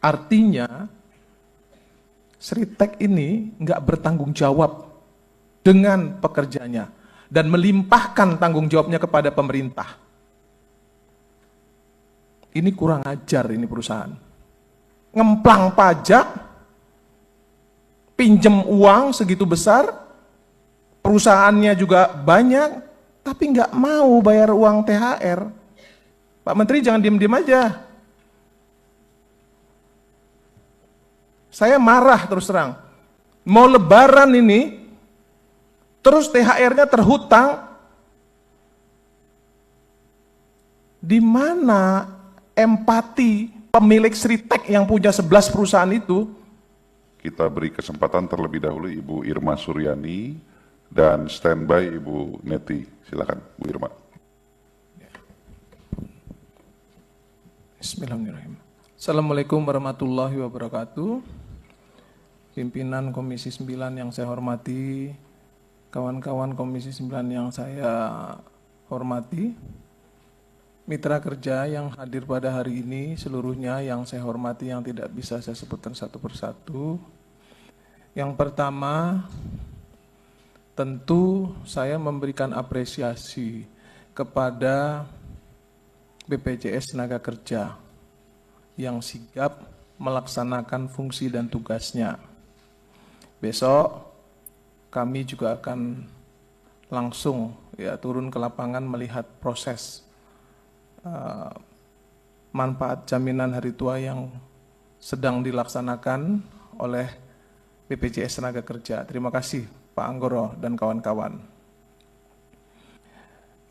Artinya, Sritek ini nggak bertanggung jawab dengan pekerjanya dan melimpahkan tanggung jawabnya kepada pemerintah. Ini kurang ajar ini perusahaan. Ngemplang pajak, pinjem uang segitu besar, perusahaannya juga banyak, tapi nggak mau bayar uang THR. Pak Menteri jangan diem-diem aja. Saya marah terus terang. Mau lebaran ini, terus THR-nya terhutang. Di mana empati pemilik Sritek yang punya 11 perusahaan itu? Kita beri kesempatan terlebih dahulu Ibu Irma Suryani dan standby Ibu Neti. Silakan Bu Irma. Bismillahirrahmanirrahim. Assalamualaikum warahmatullahi wabarakatuh. Pimpinan Komisi 9 yang saya hormati, kawan-kawan Komisi 9 yang saya hormati, mitra kerja yang hadir pada hari ini seluruhnya yang saya hormati, yang tidak bisa saya sebutkan satu persatu. Yang pertama, tentu saya memberikan apresiasi kepada BPJS Tenaga Kerja yang sigap melaksanakan fungsi dan tugasnya. Besok kami juga akan langsung turun ke lapangan melihat proses manfaat jaminan hari tua yang sedang dilaksanakan oleh BPJS Tenaga Kerja. Terima kasih Pak Anggoro dan kawan-kawan.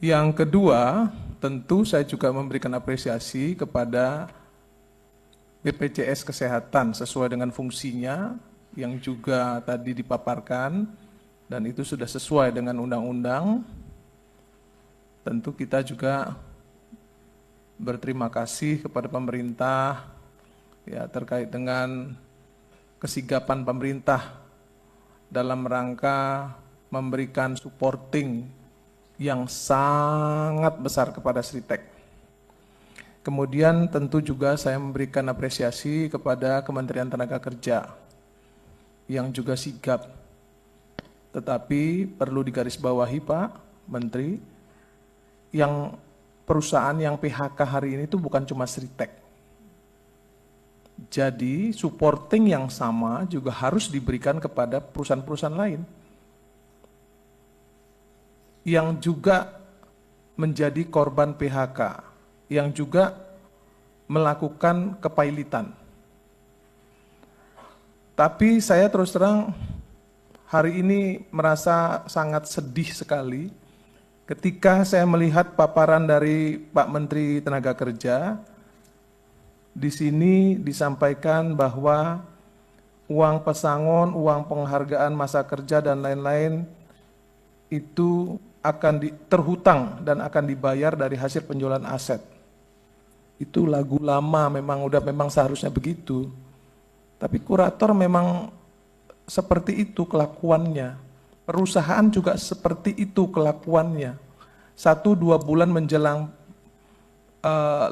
Yang kedua, tentu saya juga memberikan apresiasi kepada BPJS Kesehatan sesuai dengan fungsinya yang juga tadi dipaparkan, dan itu sudah sesuai dengan undang-undang. Tentu kita juga berterima kasih kepada pemerintah terkait dengan kesigapan pemerintah dalam rangka memberikan supporting yang sangat besar kepada Sritek. Kemudian tentu juga saya memberikan apresiasi kepada Kementerian Tenaga Kerja yang juga sigap. Tetapi perlu digarisbawahi Pak Menteri, yang perusahaan yang PHK hari ini itu bukan cuma Sritek. Jadi supporting yang sama juga harus diberikan kepada perusahaan-perusahaan lain yang juga menjadi korban PHK, yang juga melakukan kepailitan. Tapi saya terus terang hari ini merasa sangat sedih sekali ketika saya melihat paparan dari Pak Menteri Tenaga Kerja. Di sini disampaikan bahwa uang pesangon, uang penghargaan masa kerja dan lain-lain itu akan terhutang dan akan dibayar dari hasil penjualan aset. Itu lagu lama, memang seharusnya begitu. Tapi kurator memang seperti itu kelakuannya. Perusahaan juga seperti itu kelakuannya. 1-2 bulan menjelang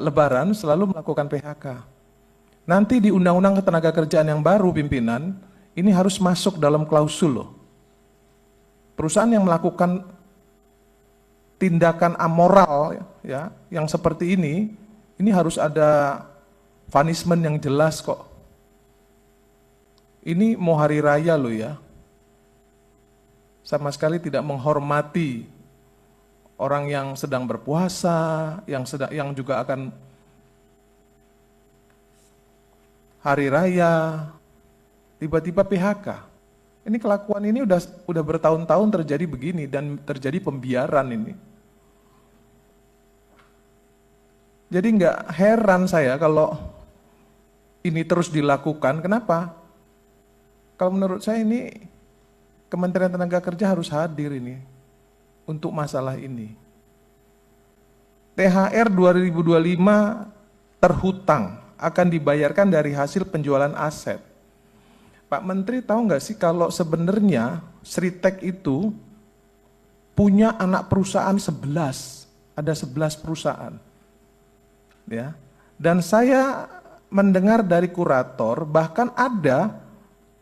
Lebaran selalu melakukan PHK. Nanti di Undang-Undang Ketenagakerjaan yang baru pimpinan, ini harus masuk dalam klausul loh. Perusahaan yang melakukan tindakan amoral yang seperti ini harus ada punishment yang jelas kok. Ini mau hari raya loh ya. Sama sekali tidak menghormati orang yang sedang berpuasa, yang juga akan hari raya, tiba-tiba PHK. Ini kelakuan ini udah bertahun-tahun terjadi begini dan terjadi pembiaran ini. Jadi nggak heran saya kalau ini terus dilakukan. Kenapa? Kalau menurut saya ini Kementerian Tenaga Kerja harus hadir ini untuk masalah ini. THR 2025 terhutang akan dibayarkan dari hasil penjualan aset. Pak Menteri tahu nggak sih kalau sebenarnya Sritek itu punya anak perusahaan 11, ada 11 perusahaan. Ya. Dan saya mendengar dari kurator, bahkan ada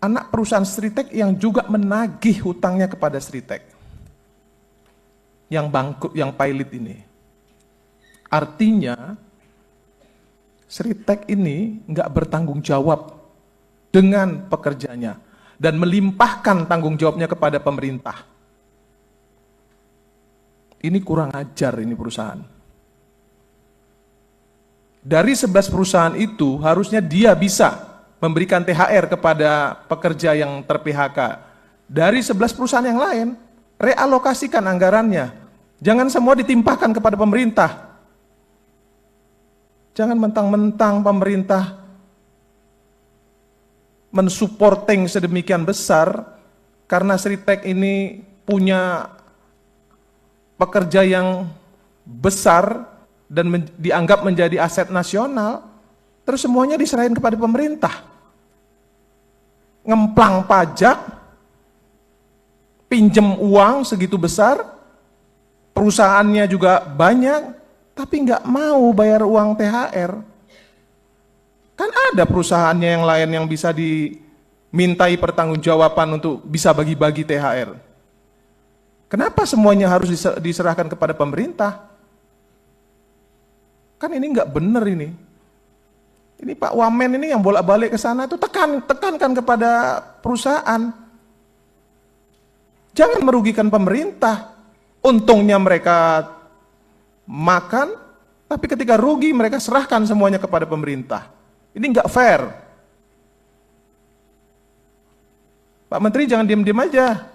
anak perusahaan Sritek yang juga menagih hutangnya kepada Sritek. Yang bangkrut, yang pilot ini. Artinya, Sritek ini nggak bertanggung jawab dengan pekerjanya dan melimpahkan tanggung jawabnya kepada pemerintah. Ini kurang ajar ini perusahaan. Dari 11 perusahaan itu harusnya dia bisa memberikan THR kepada pekerja yang ter-PHK. Dari 11 perusahaan yang lain, realokasikan anggarannya. Jangan semua ditimpahkan kepada pemerintah. Jangan mentang-mentang pemerintah mensupporting sedemikian besar karena Sritek ini punya pekerja yang besar dan dianggap menjadi aset nasional, terus semuanya diserahin kepada pemerintah. Ngemplang pajak, pinjem uang segitu besar, perusahaannya juga banyak, tapi nggak mau bayar uang THR. Kan ada perusahaannya yang lain yang bisa dimintai pertanggungjawaban untuk bisa bagi-bagi THR. Kenapa semuanya harus diserahkan kepada pemerintah? Kan ini nggak benar ini. Ini Pak Wamen ini yang bolak-balik ke sana itu tekankan kepada perusahaan. Jangan merugikan pemerintah. Untungnya mereka makan, tapi ketika rugi mereka serahkan semuanya kepada pemerintah. Ini nggak fair. Pak Menteri jangan diam-diam aja.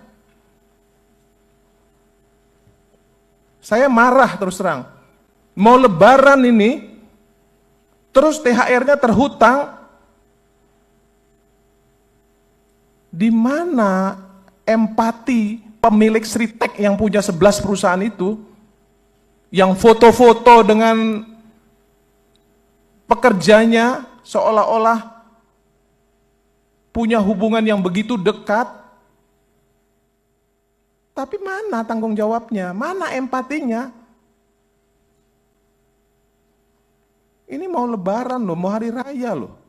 Saya marah terus terang. Mau lebaran ini, terus THR-nya terhutang. Di mana empati pemilik Sritek yang punya 11 perusahaan itu, yang foto-foto dengan pekerjanya seolah-olah punya hubungan yang begitu dekat, tapi mana tanggung jawabnya, mana empatinya? Ini mau lebaran loh, mau hari raya loh.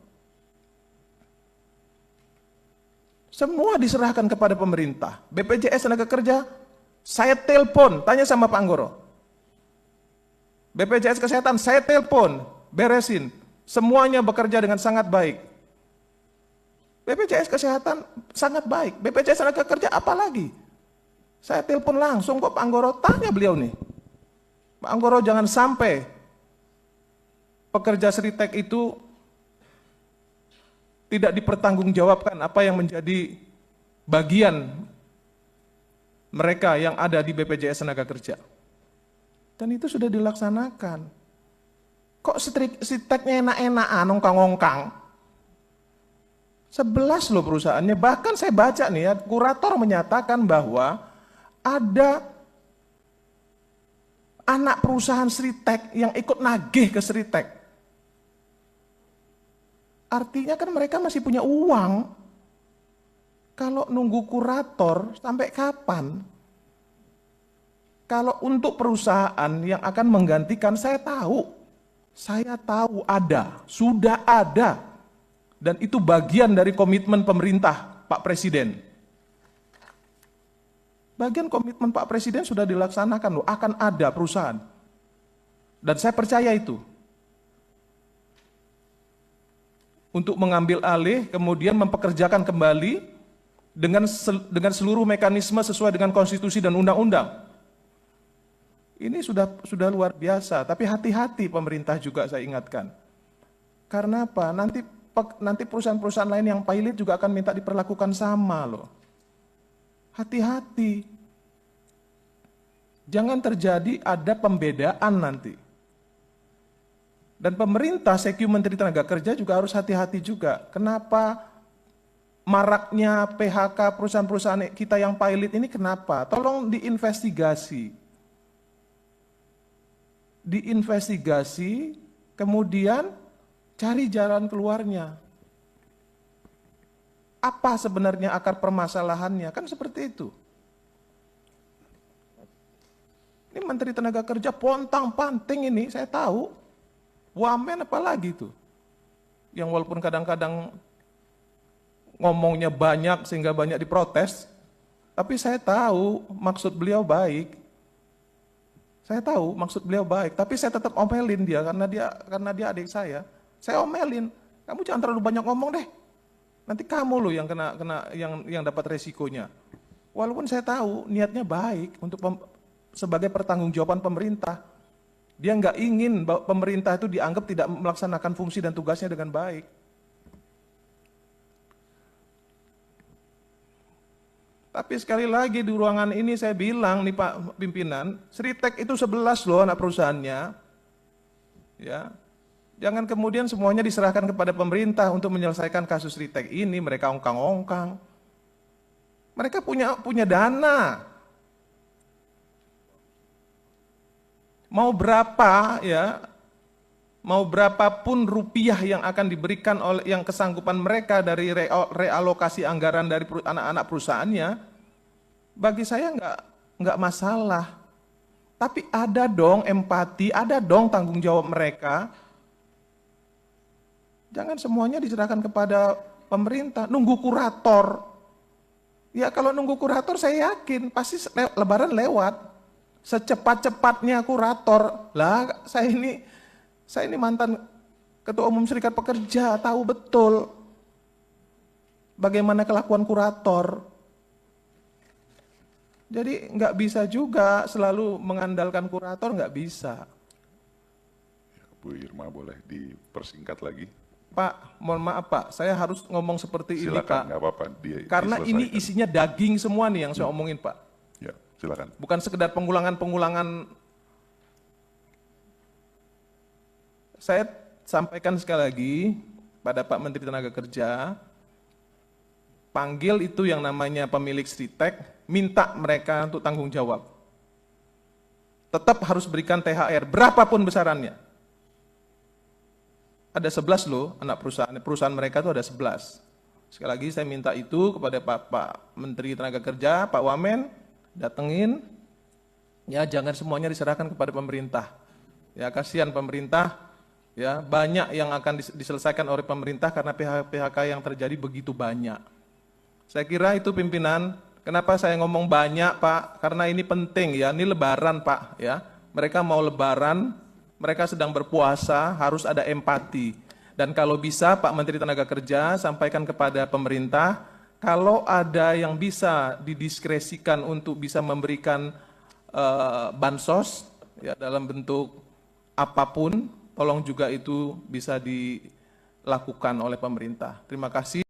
Semua diserahkan kepada pemerintah. BPJS Tenaga Kerja, saya telepon, tanya sama Pak Anggoro. BPJS Kesehatan, saya telepon, beresin. Semuanya bekerja dengan sangat baik. BPJS Kesehatan sangat baik. BPJS Tenaga Kerja apalagi? Saya telepon langsung kok Pak Anggoro, tanya beliau nih. Pak Anggoro jangan sampai pekerja Sritek itu tidak dipertanggungjawabkan apa yang menjadi bagian mereka yang ada di BPJS Tenaga Kerja. Dan itu sudah dilaksanakan. Kok Sriteknya enak-enakan, ongkang-ongkang? 11 loh perusahaannya, bahkan saya baca nih ya, kurator menyatakan bahwa ada anak perusahaan Sritek yang ikut nagih ke Sritek. Artinya kan mereka masih punya uang. Kalau nunggu kurator sampai kapan? Kalau untuk perusahaan yang akan menggantikan, saya tahu ada, sudah ada. Dan itu bagian dari komitmen pemerintah, Pak Presiden. Bagian komitmen Pak Presiden sudah dilaksanakan loh, akan ada perusahaan. Dan saya percaya itu. Untuk mengambil alih, kemudian mempekerjakan kembali dengan seluruh mekanisme sesuai dengan konstitusi dan undang-undang. Ini sudah luar biasa, tapi hati-hati pemerintah juga saya ingatkan. Karena apa? Nanti perusahaan-perusahaan lain yang pilot juga akan minta diperlakukan sama loh. Hati-hati. Jangan terjadi ada pembedaan nanti. Dan pemerintah, Sekju Menteri Tenaga Kerja juga harus hati-hati juga. Kenapa maraknya PHK perusahaan-perusahaan kita yang pilot ini kenapa? Tolong diinvestigasi. Diinvestigasi, kemudian cari jalan keluarnya. Apa sebenarnya akar permasalahannya? Kan seperti itu. Ini Menteri Tenaga Kerja pontang-panting ini, saya tahu. Wamen apalagi itu. yang walaupun kadang-kadang ngomongnya banyak sehingga banyak diprotes, tapi saya tahu maksud beliau baik. Saya tahu maksud beliau baik, tapi saya tetap omelin dia karena dia adik saya. Saya omelin, kamu jangan terlalu banyak ngomong deh. Nanti kamu loh yang yang dapat resikonya. Walaupun saya tahu niatnya baik untuk sebagai pertanggungjawaban pemerintah. Dia nggak ingin bahwa pemerintah itu dianggap tidak melaksanakan fungsi dan tugasnya dengan baik. Tapi sekali lagi di ruangan ini saya bilang nih Pak Pimpinan, Sritek itu 11 loh anak perusahaannya. Ya. Jangan kemudian semuanya diserahkan kepada pemerintah untuk menyelesaikan kasus Sritek ini, mereka ongkang-ongkang. Mereka punya dana. Mau berapa ya? Mau berapapun rupiah yang akan diberikan oleh yang kesanggupan mereka dari realokasi anggaran dari anak-anak perusahaannya, bagi saya nggak masalah. Tapi ada dong empati, ada dong tanggung jawab mereka. Jangan semuanya diserahkan kepada pemerintah, nunggu kurator. Ya kalau nunggu kurator saya yakin pasti lebaran lewat. Secepat-cepatnya kurator. Lah saya ini mantan Ketua Umum Serikat Pekerja, tahu betul bagaimana kelakuan kurator. Jadi nggak bisa juga selalu mengandalkan kurator, nggak bisa. Bu Irma boleh dipersingkat lagi? Pak, mohon maaf Pak, saya harus ngomong seperti ini Pak. Nggak apa-apa. Karena ini isinya daging semua nih yang saya omongin Pak. Ya, silakan. Bukan sekedar pengulangan. Saya sampaikan sekali lagi pada Pak Menteri Tenaga Kerja, panggil itu yang namanya pemilik Sritek, minta mereka untuk tanggung jawab. Tetap harus berikan THR, berapapun besarannya. Ada 11 loh, anak perusahaan mereka itu ada 11. Sekali lagi saya minta itu kepada Pak Menteri Tenaga Kerja, Pak Wamen, datengin, ya jangan semuanya diserahkan kepada pemerintah. Ya kasihan pemerintah, ya banyak yang akan diselesaikan oleh pemerintah karena PHK yang terjadi begitu banyak. Saya kira itu pimpinan. Kenapa saya ngomong banyak Pak? Karena ini penting ya. Ini Lebaran Pak ya. Mereka mau Lebaran, mereka sedang berpuasa, harus ada empati. Dan kalau bisa Pak Menteri Tenaga Kerja sampaikan kepada pemerintah, kalau ada yang bisa didiskresikan untuk bisa memberikan bansos ya dalam bentuk apapun, tolong juga itu bisa dilakukan oleh pemerintah. Terima kasih.